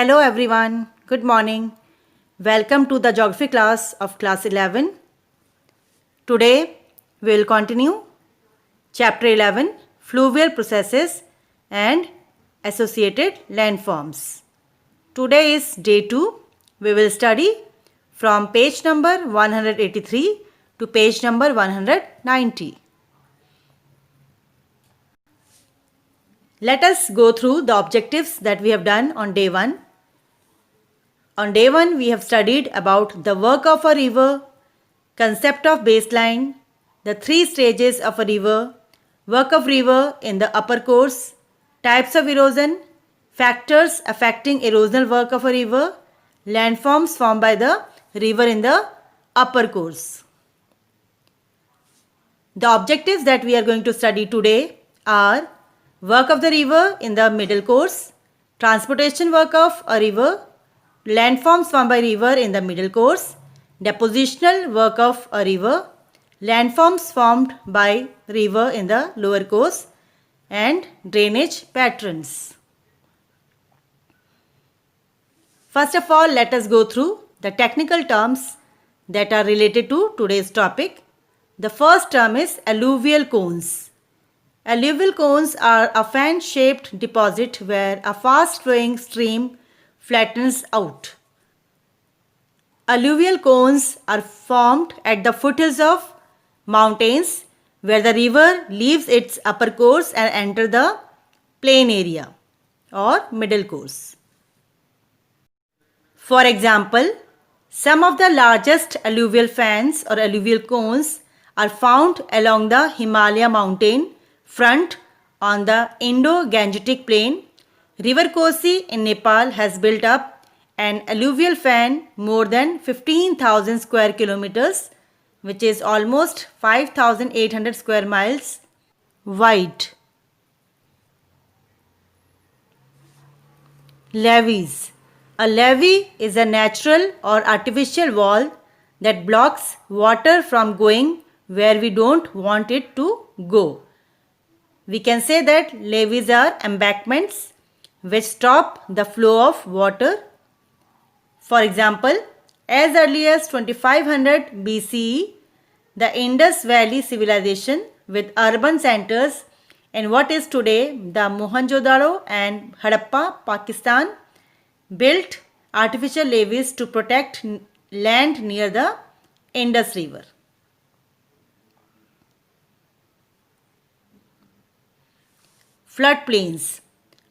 Hello everyone, good morning. Welcome to the geography class of class 11. Today we will continue chapter 11, fluvial processes and associated landforms. Today is day 2. We will study from page number 183 to page number 190. Let us go through the objectives that we have done on day 1. On day 1, we have studied about the work of a river, concept of baseline, the 3 stages of a river, work of river in the upper course, types of erosion, factors affecting erosional work of a river, landforms formed by the river in the upper course. The objectives that we are going to study today are work of the river in the middle course, transportation work of a river, landforms formed by river in the middle course, depositional work of a river, landforms formed by river in the lower course, and drainage patterns. First of all, let us go through the technical terms that are related to today's topic. The first term is alluvial cones. Alluvial cones are a fan-shaped deposit where a fast-flowing stream flattens out. Alluvial cones are formed at the foothills of mountains where the river leaves its upper course and enters the plain area or middle course. For example, some of the largest alluvial fans or alluvial cones are found along the Himalaya mountain front on the Indo-Gangetic plain. River Kosi in Nepal has built up an alluvial fan more than 15,000 square kilometers, which is almost 5,800 square miles wide. Levees. A levee is a natural or artificial wall that blocks water from going where we don't want it to go. We can say that levees are embankments which stop the flow of water. For example, as early as 2500 BCE, the Indus Valley civilization with urban centers in what is today the Mohenjo-daro and Harappa, Pakistan, built artificial levees to protect land near the Indus River. Floodplains.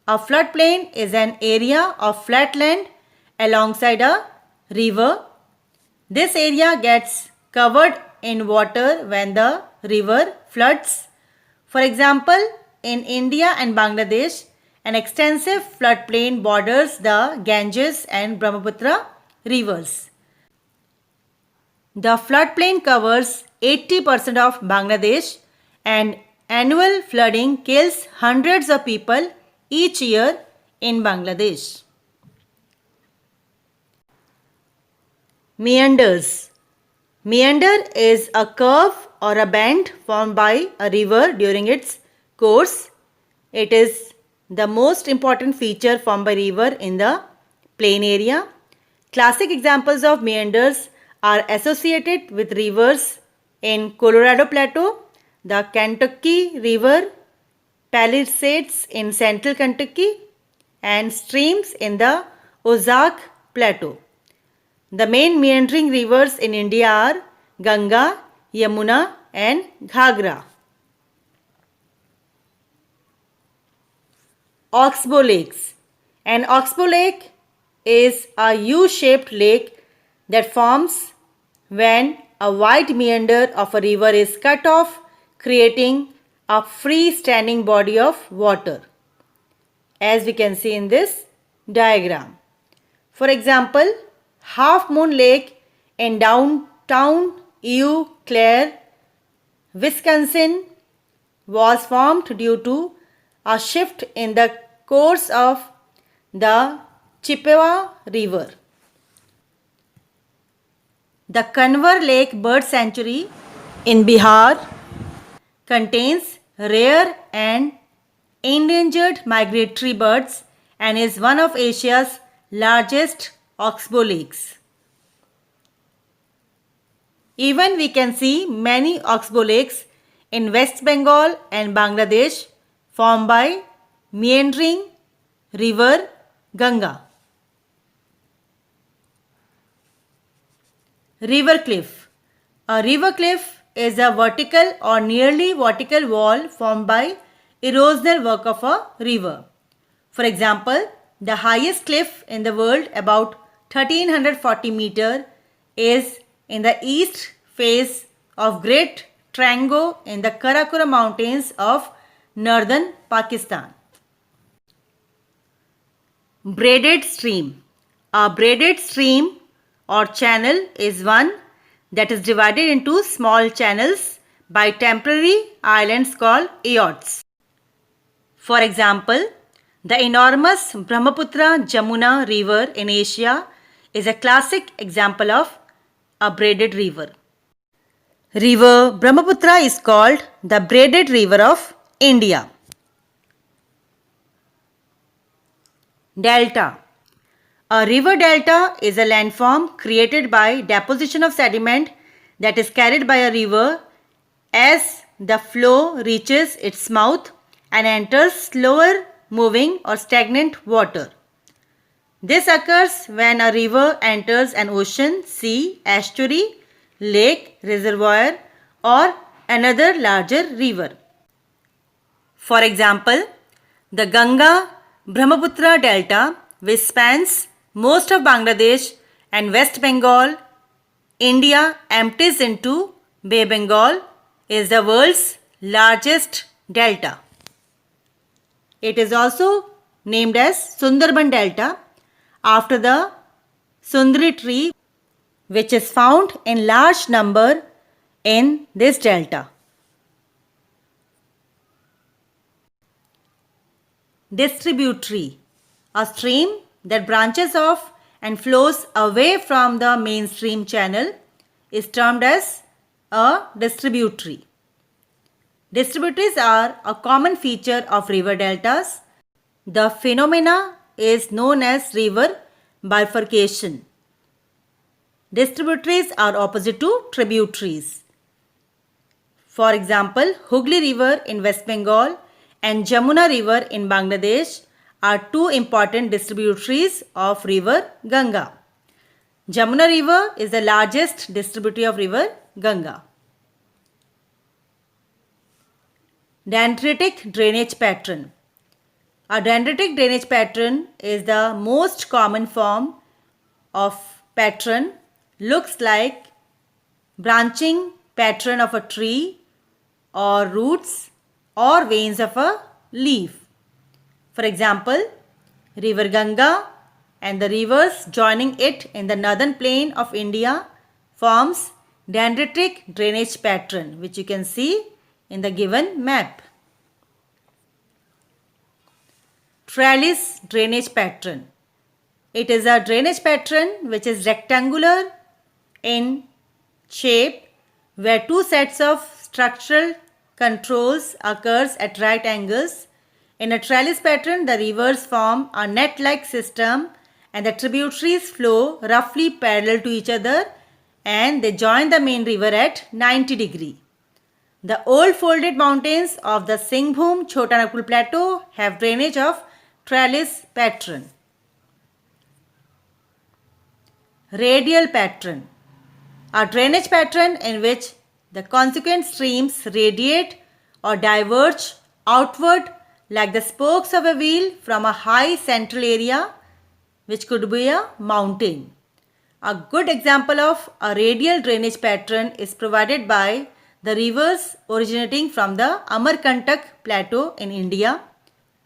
A floodplain is an area of flat land alongside a river. This area gets covered in water when the river floods. For example, in India and Bangladesh, an extensive floodplain borders the Ganges and Brahmaputra rivers. The floodplain covers 80% of Bangladesh and annual flooding kills hundreds of people each year in Bangladesh. Meanders. Meander is a curve or a bend formed by a river during its course. It is the most important feature formed by river in the plain area. Classic examples of meanders are associated with rivers in Colorado Plateau, the Kentucky River, Palisades in central Kentucky, and streams in the Ozark Plateau. The main meandering rivers in India are Ganga, Yamuna, and Ghagra. Oxbow lakes. An oxbow lake is a U-shaped lake that forms when a wide meander of a river is cut off, creating a free-standing body of water, as we can see in this diagram. For example, Half Moon Lake in downtown Eau Claire, Wisconsin, was formed due to a shift in the course of the Chippewa River. The Kanwar Lake Bird Sanctuary in Bihar contains rare and endangered migratory birds and is one of Asia's largest oxbow lakes. Even we can see many oxbow lakes in West Bengal and Bangladesh formed by meandering river Ganga. River cliff. A river cliff is a vertical or nearly vertical wall formed by erosional work of a river. For example, the highest cliff in the world, about 1340 meter, is in the east face of Great Trango in the Karakoram Mountains of northern Pakistan. Braided stream. A braided stream or channel is one that is divided into small channels by temporary islands called eyots. For example, the enormous Brahmaputra-Jamuna river in Asia is a classic example of a braided river. River Brahmaputra is called the braided river of India. Delta. A river delta is a landform created by deposition of sediment that is carried by a river as the flow reaches its mouth and enters slower moving or stagnant water. This occurs when a river enters an ocean, sea, estuary, lake, reservoir, or another larger river. For example, the Ganga Brahmaputra Delta, which spans most of Bangladesh and West Bengal, India, empties into Bay Bengal, is the world's largest delta. It is also named as Sundarban Delta after the Sundari tree, which is found in large number in this delta. Distributary. A stream that branches off and flows away from the mainstream channel is termed as a distributary. Distributaries are a common feature of river deltas. The phenomena is known as river bifurcation. Distributaries are opposite to tributaries. For example, Hooghly River in West Bengal and Jamuna River in Bangladesh are two important distributaries of river Ganga. Jamuna River is the largest distributary of river Ganga. Dendritic drainage pattern. A dendritic drainage pattern is the most common form of pattern. Looks like branching pattern of a tree or roots or veins of a leaf. For example, river Ganga and the rivers joining it in the northern plain of India forms dendritic drainage pattern, which you can see in the given map. Trellis drainage pattern. It is a drainage pattern which is rectangular in shape where two sets of structural controls occurs at right angles. In a trellis pattern, the rivers form a net-like system and the tributaries flow roughly parallel to each other and they join the main river at 90 degrees. The old folded mountains of the Singhbhum Chotanagpur Plateau have drainage of trellis pattern. Radial pattern. A drainage pattern in which the consequent streams radiate or diverge outward like the spokes of a wheel from a high central area, which could be a mountain. A good example of a radial drainage pattern is provided by the rivers originating from the Amarkantak Plateau in India.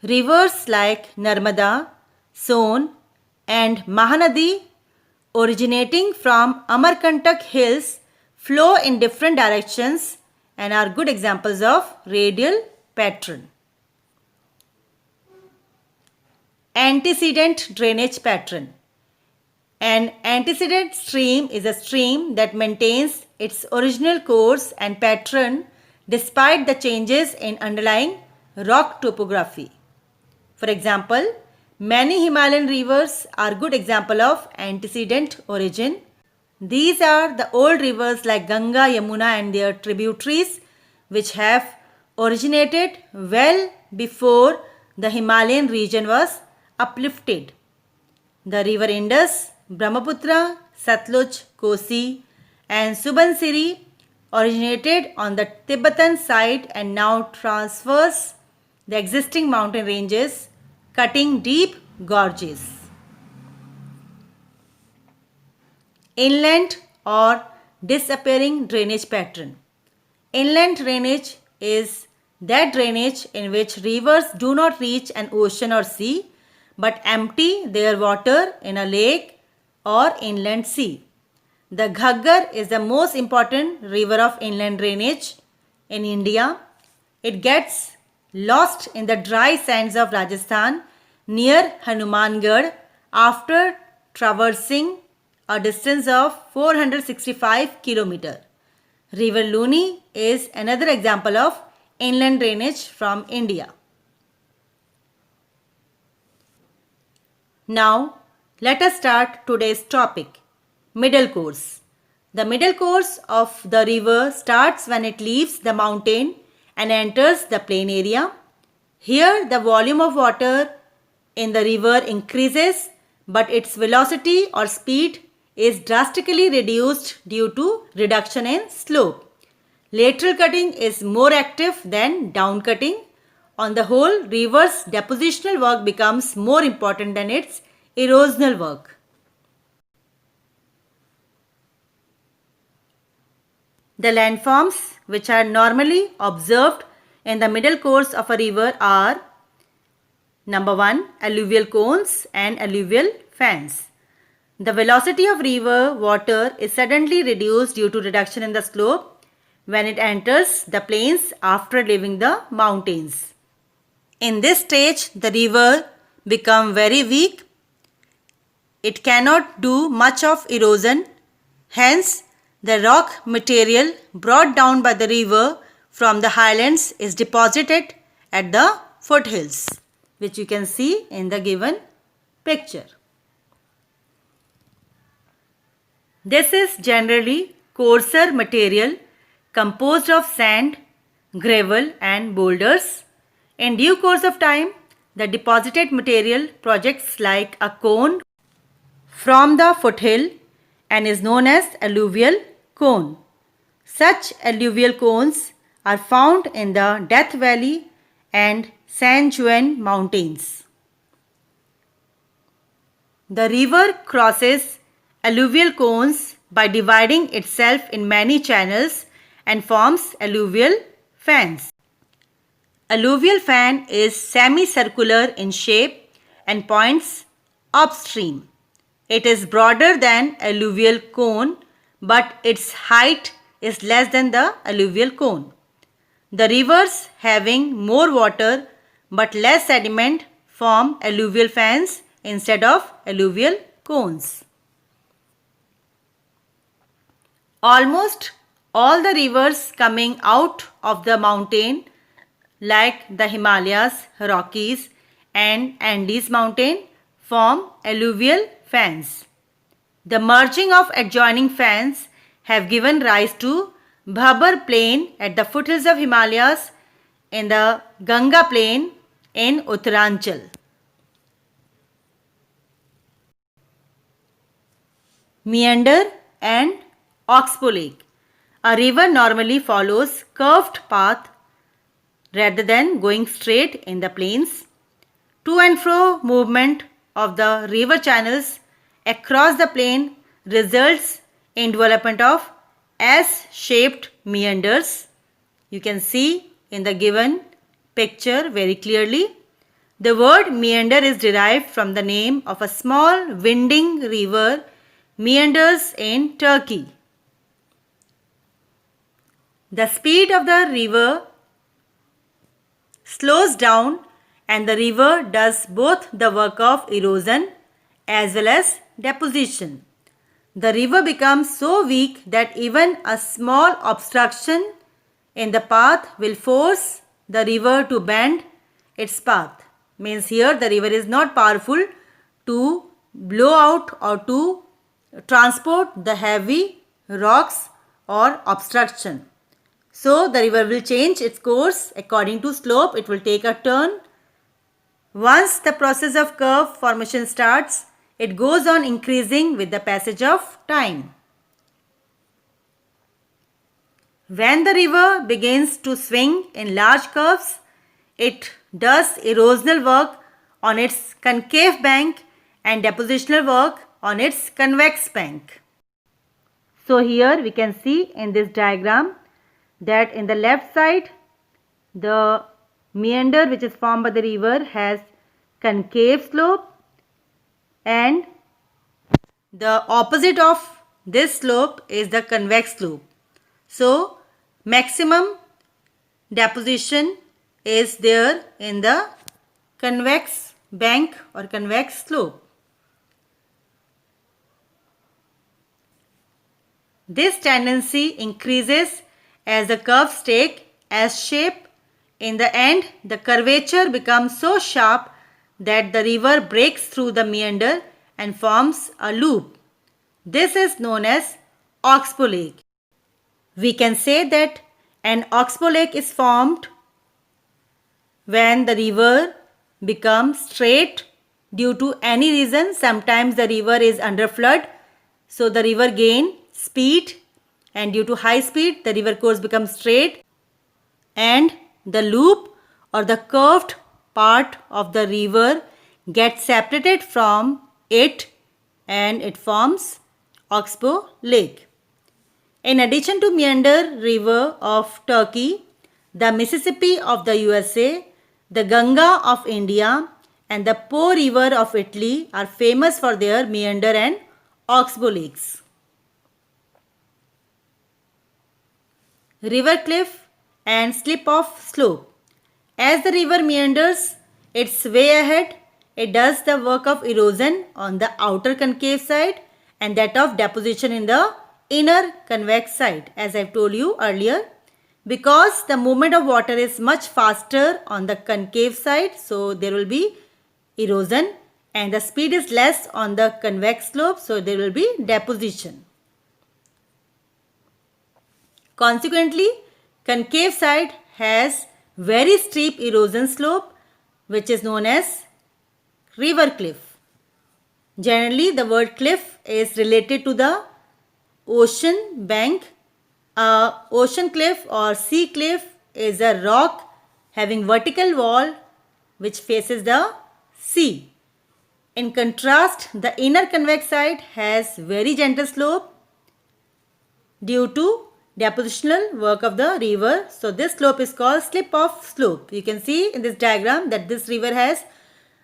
Rivers like Narmada, Son and Mahanadi originating from Amarkantak hills flow in different directions and are good examples of radial pattern. Antecedent drainage pattern. An antecedent stream is a stream that maintains its original course and pattern despite the changes in underlying rock topography. For example, Many Himalayan rivers are good example of antecedent origin. These are the old rivers like Ganga, Yamuna and their tributaries which have originated well before the Himalayan region was uplifted. The river Indus, Brahmaputra, Satluj, Kosi and Subansiri originated on the Tibetan side and now transverse the existing mountain ranges, cutting deep gorges. Inland or disappearing drainage pattern. Inland drainage is that drainage in which rivers do not reach an ocean or sea but empty their water in a lake or inland sea. The Ghaggar is the most important river of inland drainage in India. It gets lost in the dry sands of Rajasthan near Hanumangarh after traversing a distance of 465 km. River Luni is another example of inland drainage from India. Now, let us start today's topic, middle course. The middle course of the river starts when it leaves the mountain and enters the plain area. Here, the volume of water in the river increases, but its velocity or speed is drastically reduced due to reduction in slope. Lateral cutting is more active than down cutting. On the whole, river's depositional work becomes more important than its erosional work. The landforms which are normally observed in the middle course of a river are: number 1, alluvial cones and alluvial fans. The velocity of river water is suddenly reduced due to reduction in the slope when it enters the plains after leaving the mountains. In this stage, the river becomes very weak. It cannot do much of erosion. Hence, the rock material brought down by the river from the highlands is deposited at the foothills, which you can see in the given picture. This is generally coarser material composed of sand, gravel and boulders. In due course of time, the deposited material projects like a cone from the foothill and is known as alluvial cone. Such alluvial cones are found in the Death Valley and San Juan mountains. The river crosses alluvial cones by dividing itself in many channels and forms alluvial fans. Alluvial fan is semicircular in shape and points upstream. It is broader than alluvial cone, but its height is less than the alluvial cone. The rivers having more water but less sediment form alluvial fans instead of alluvial cones. Almost all the rivers coming out of the mountain like the Himalayas, Rockies and Andes mountain form alluvial fans. The merging of adjoining fans have given rise to Bhabur plain at the foothills of Himalayas in the Ganga plain in Uttaranchal. Meander and Oxbow Lake. A river normally follows curved path rather than going straight in the plains. To and fro movement of the river channels across the plain results in development of S-shaped meanders. You can see in the given picture very clearly. The word meander is derived from the name of a small winding river meanders in Turkey. The speed of the river slows down and the river does both the work of erosion as well as deposition. The river becomes so weak that even a small obstruction in the path will force the river to bend its path. means here the river is not powerful to blow out or to transport the heavy rocks or obstruction. So the river will change its course according to slope. It will take a turn. Once the process of curve formation starts, it goes on increasing with the passage of time. When the river begins to swing in large curves, it does erosional work on its concave bank and depositional work on its convex bank. So here we can see in this diagram that in the left side the meander which is formed by the river has concave slope, and the opposite of this slope is the convex slope. So maximum deposition is there in the convex bank or convex slope. This tendency increases as the curves take S shape. In the end, the curvature becomes so sharp that the river breaks through the meander and forms a loop. This is known as oxbow lake. We can say that an oxbow lake is formed when the river becomes straight due to any reason. Sometimes the river is under flood, so the river gains speed, and due to high speed the river course becomes straight, and the loop or the curved part of the river gets separated from it and it forms oxbow lake. In addition to meander river of Turkey, the Mississippi of the USA, the Ganga of India and the Po river of Italy are famous for their meander and oxbow lakes. River cliff and slip-off slope. As the river meanders its way ahead, it does the work of erosion on the outer concave side and that of deposition in the inner convex side, as I have told you earlier. Because the movement of water is much faster on the concave side, so there will be erosion, and the speed is less on the convex slope, so there will be deposition. Consequently, concave side has very steep erosion slope which is known as river cliff. Generally, the word cliff is related to the ocean bank. Ocean cliff or sea cliff is a rock having vertical wall which faces the sea. In contrast, the inner convex side has very gentle slope due to depositional work of the river. So this slope is called slip-off slope. You can see in this diagram that this river has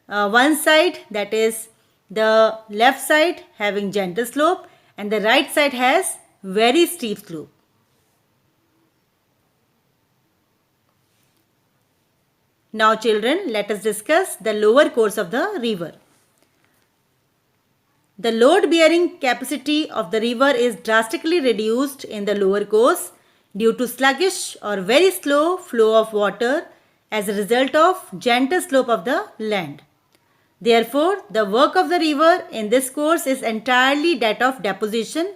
one side, that is the left side, having gentle slope, and the right side has very steep slope. Now children, let us discuss the lower course of the river. The load bearing capacity of the river is drastically reduced in the lower course due to sluggish or very slow flow of water as a result of gentle slope of the land. Therefore, the work of the river in this course is entirely that of deposition,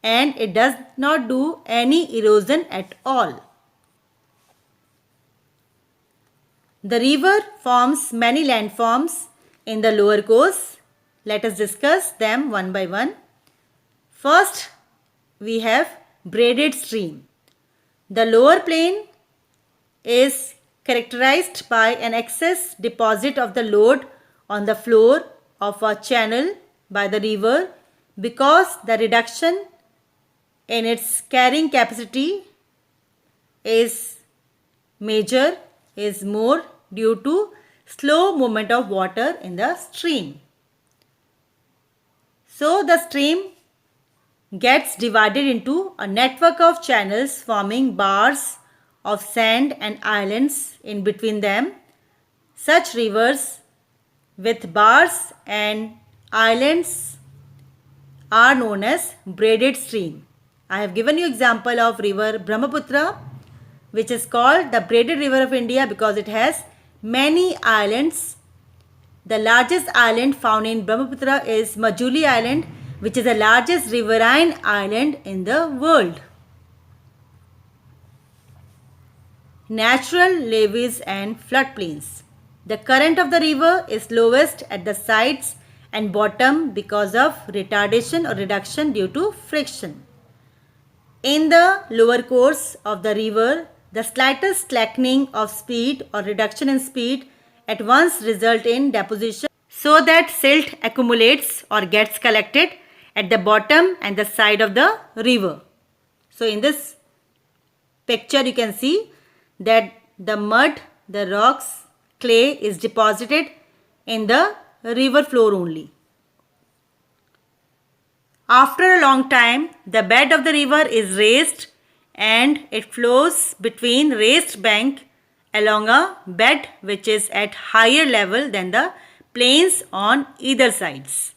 and it does not do any erosion at all. The river forms many landforms in the lower course. Let us discuss them one by one. First, we have braided stream. The lower plain is characterized by an excess deposit of the load on the floor of a channel by the river because the reduction in its carrying capacity is more due to slow movement of water in the stream. So the stream gets divided into a network of channels forming bars of sand and islands in between them. Such rivers with bars and islands are known as braided stream. I have given you example of river Brahmaputra, which is called the braided river of India because it has many islands The largest island found in Brahmaputra is Majuli Island, which is the largest riverine island in the world. Natural levees and floodplains. The current of the river is lowest at the sides and bottom because of retardation or reduction due to friction. In the lower course of the river, the slightest slackening of speed or reduction in speed at once result in deposition so that silt accumulates or gets collected at the bottom and the side of the river. So in this picture you can see that the mud, the rocks, clay is deposited in the river floor only. After a long time, the bed of the river is raised and it flows between raised bank along a bed which is at higher level than the plains on either sides.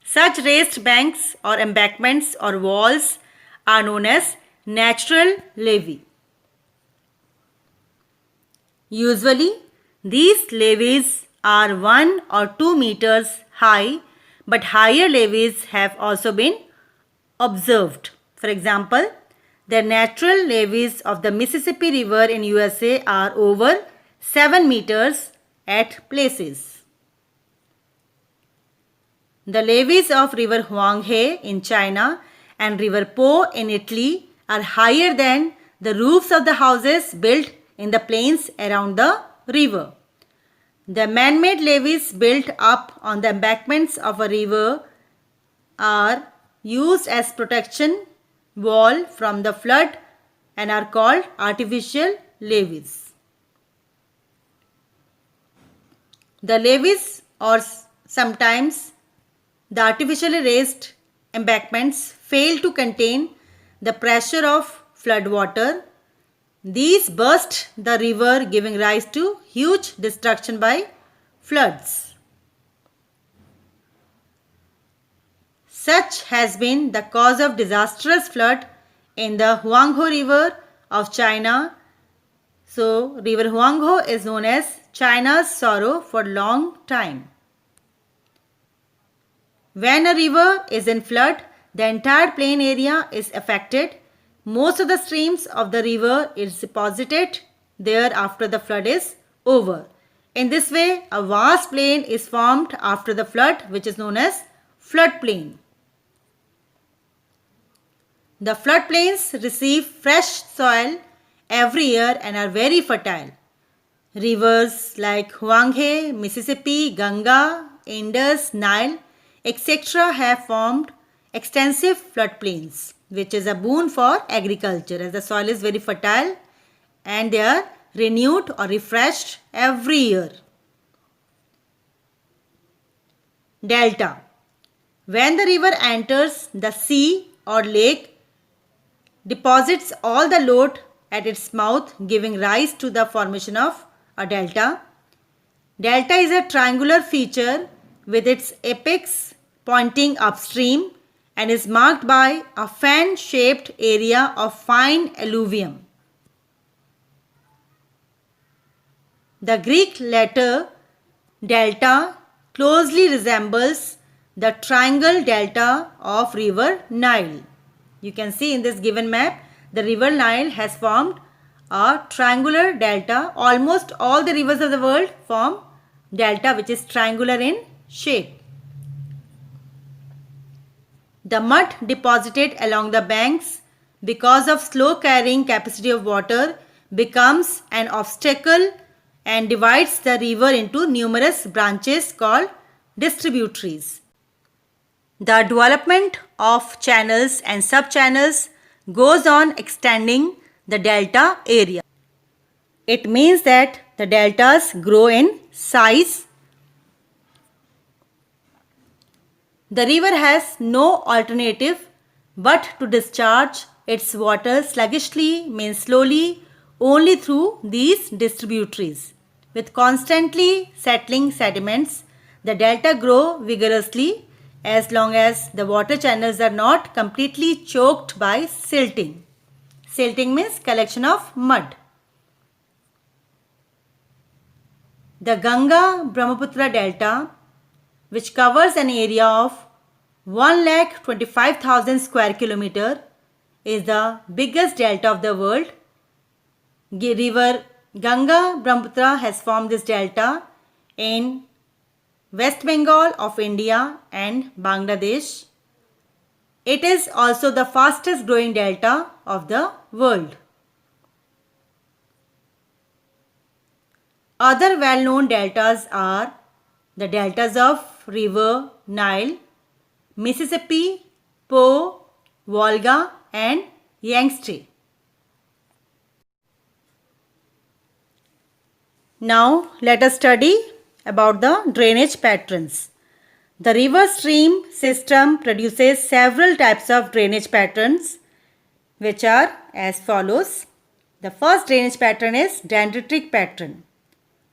Such raised banks or embankments or walls are known as natural levee. Usually, these levees are 1 or 2 meters high, but higher levees have also been observed. For example, the natural levees of the Mississippi River in USA are over 7 meters at places. The levees of River Huanghe in China and River Po in Italy are higher than the roofs of the houses built in the plains around the river. The man-made levees built up on the embankments of a river are used as protection wall from the flood and are called artificial levees. The levees or sometimes the artificially raised embankments fail to contain the pressure of flood water. These burst the river, giving rise to huge destruction by floods. Such has been the cause of disastrous flood in the Huanghe River of China. So, River Huanghe is known as China's sorrow for long time. When a river is in flood, the entire plain area is affected. Most of the streams of the river is deposited there after the flood is over. In this way, a vast plain is formed after the flood, which is known as floodplain. The floodplains receive fresh soil every year and are very fertile. Rivers like Huanghe, Mississippi, Ganga, Indus, Nile, etc. have formed extensive floodplains, which is a boon for agriculture as the soil is very fertile and they are renewed or refreshed every year. Delta. When the river enters the sea or lake, deposits all the load at its mouth, giving rise to the formation of a delta. Delta is a triangular feature with its apex pointing upstream and is marked by a fan-shaped area of fine alluvium. The Greek letter delta closely resembles the triangle delta of river Nile. You can see in this given map, the river Nile has formed a triangular delta. Almost all the rivers of the world form delta which is triangular in shape. The mud deposited along the banks because of slow carrying capacity of water becomes an obstacle and divides the river into numerous branches called distributaries. The development of channels and sub-channels goes on extending the delta area. It means that the deltas grow in size. The river has no alternative but to discharge its water sluggishly, means slowly, only through these distributaries. With constantly settling sediments, the delta grow vigorously as long as the water channels are not completely choked by silting. Silting means collection of mud. The Ganga-Brahmaputra Delta, which covers an area of 1,25,000 square kilometer, is the biggest delta of the world. River Ganga-Brahmaputra has formed this delta in West Bengal of India and Bangladesh. It is also the fastest growing delta of the world. Other well-known deltas are the deltas of River Nile, Mississippi, Po, Volga and Yangtze. Now let us study about the drainage patterns. The river stream system produces several types of drainage patterns which are as follows. The first drainage pattern is dendritic pattern.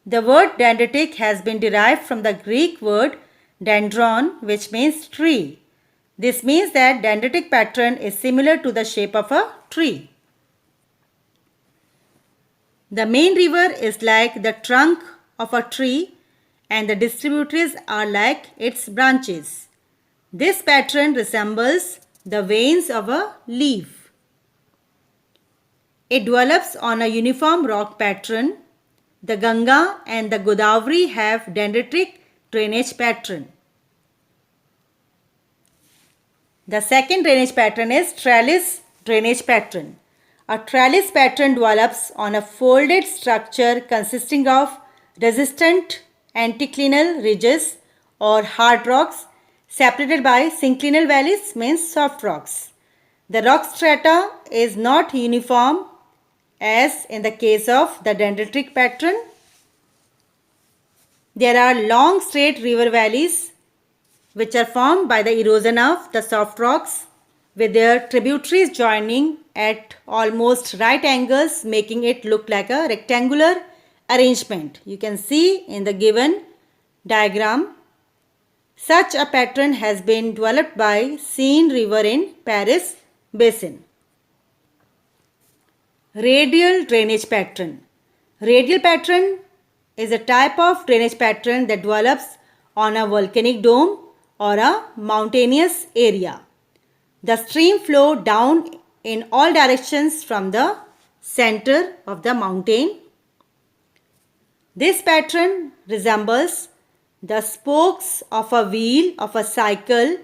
The word dendritic has been derived from the Greek word dendron, which means tree. This means that dendritic pattern is similar to the shape of a tree. The main river is like the trunk of a tree and the distributaries are like its branches. This pattern resembles the veins of a leaf. It develops on a uniform rock pattern. The Ganga and the Godavari have dendritic drainage pattern. The second drainage pattern is trellis drainage pattern. A trellis pattern develops on a folded structure consisting of resistant anticlinal ridges or hard rocks separated by synclinal valleys, means soft rocks. The rock strata is not uniform as in the case of the dendritic pattern. There are long straight river valleys which are formed by the erosion of the soft rocks with their tributaries joining at almost right angles, making it look like a rectangular arrangement. You can see in the given diagram. Such a pattern has been developed by Seine River in Paris Basin. Radial drainage pattern. Radial pattern is a type of drainage pattern that develops on a volcanic dome or a mountainous area. The stream flows down in all directions from the center of the mountain. This pattern resembles the spokes of a wheel of a cycle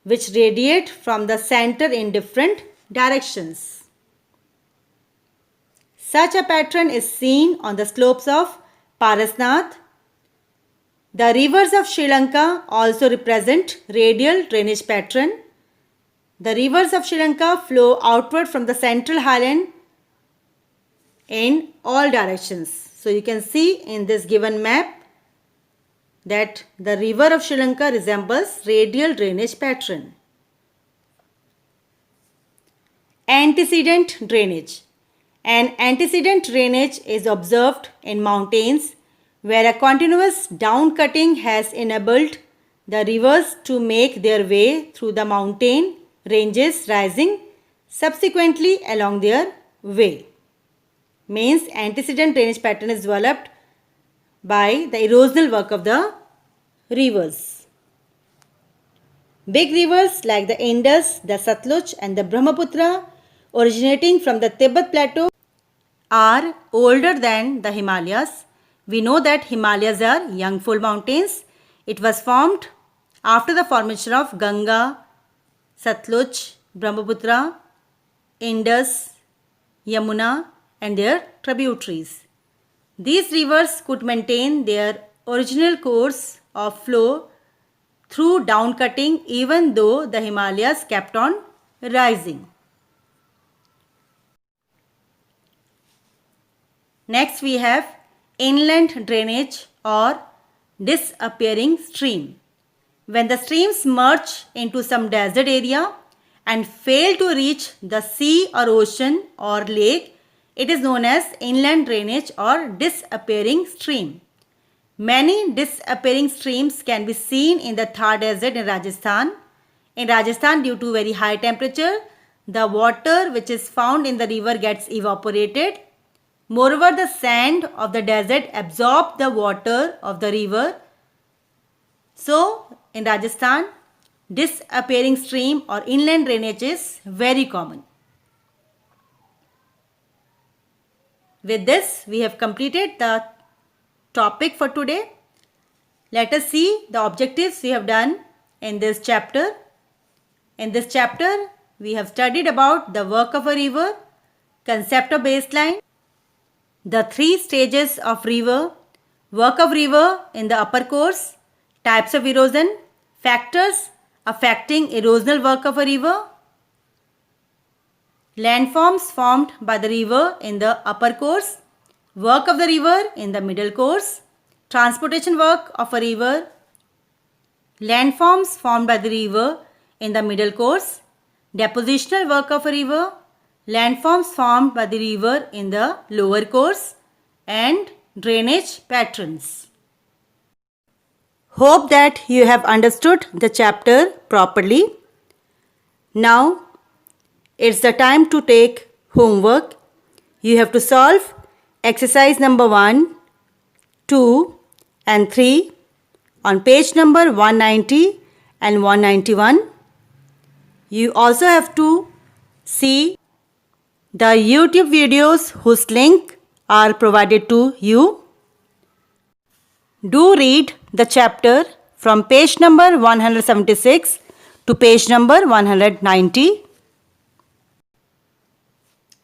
which radiate from the center in different directions. Such a pattern is seen on the slopes of Parasnath. The rivers of Sri Lanka also represent radial drainage pattern. The rivers of Sri Lanka flow outward from the central highland in all directions. So you can see in this given map that the river of Sri Lanka resembles radial drainage pattern. Antecedent drainage. An antecedent drainage is observed in mountains where a continuous down-cutting has enabled the rivers to make their way through the mountain ranges, rising subsequently along their way. Means antecedent drainage pattern is developed by the erosional work of the rivers. Big rivers like the Indus, the Satluj and the Brahmaputra originating from the Tibet plateau are older than the Himalayas. We know that Himalayas are young fold mountains. It was formed after the formation of Ganga, Satluj, Brahmaputra, Indus, Yamuna and their tributaries. These rivers could maintain their original course of flow through downcutting even though the Himalayas kept on rising. Next we have inland drainage or disappearing stream. When the streams merge into some desert area and fail to reach the sea or ocean or lake, it is known as inland drainage or disappearing stream. Many disappearing streams can be seen in the Thar Desert in Rajasthan. In Rajasthan, due to very high temperature, the water which is found in the river gets evaporated Moreover, the sand of the desert absorb the water of the river. So, in Rajasthan, disappearing stream or inland drainage is very common. With this, we have completed the topic for today. Let us see the objectives we have done in this chapter. In this chapter, we have studied about the work of a river, concept of baseline, the 3 stages of river, work of river in the upper course, types of erosion, factors affecting erosional work of a river, landforms formed by the river in the upper course, work of the river in the middle course, transportation work of a river, landforms formed by the river in the middle course, depositional work of a river, landforms formed by the river in the lower course, and drainage patterns. Hope that you have understood the chapter properly. Now, it's the time to take homework. You have to solve exercise number 1, 2 and 3 on page number 190 and 191. You also have to see the YouTube videos whose link are provided to you. Do read the chapter from page number 176 to page number 190.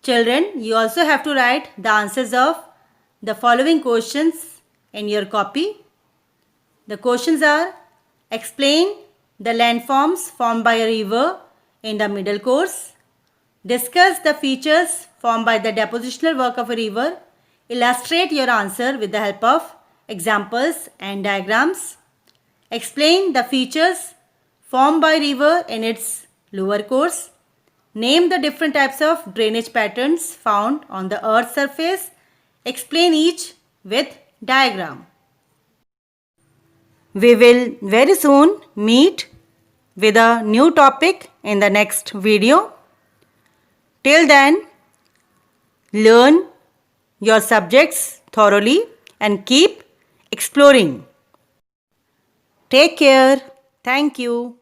Children, you also have to write the answers of the following questions in your copy. The questions are: explain the landforms formed by a river in the middle course. Discuss the features formed by the depositional work of a river. Illustrate your answer with the help of examples and diagrams. Explain the features formed by river in its lower course. Name the different types of drainage patterns found on the earth's surface. Explain each with diagram. We will very soon meet with a new topic in the next video. Till then, learn your subjects thoroughly and keep exploring. Take care. Thank you.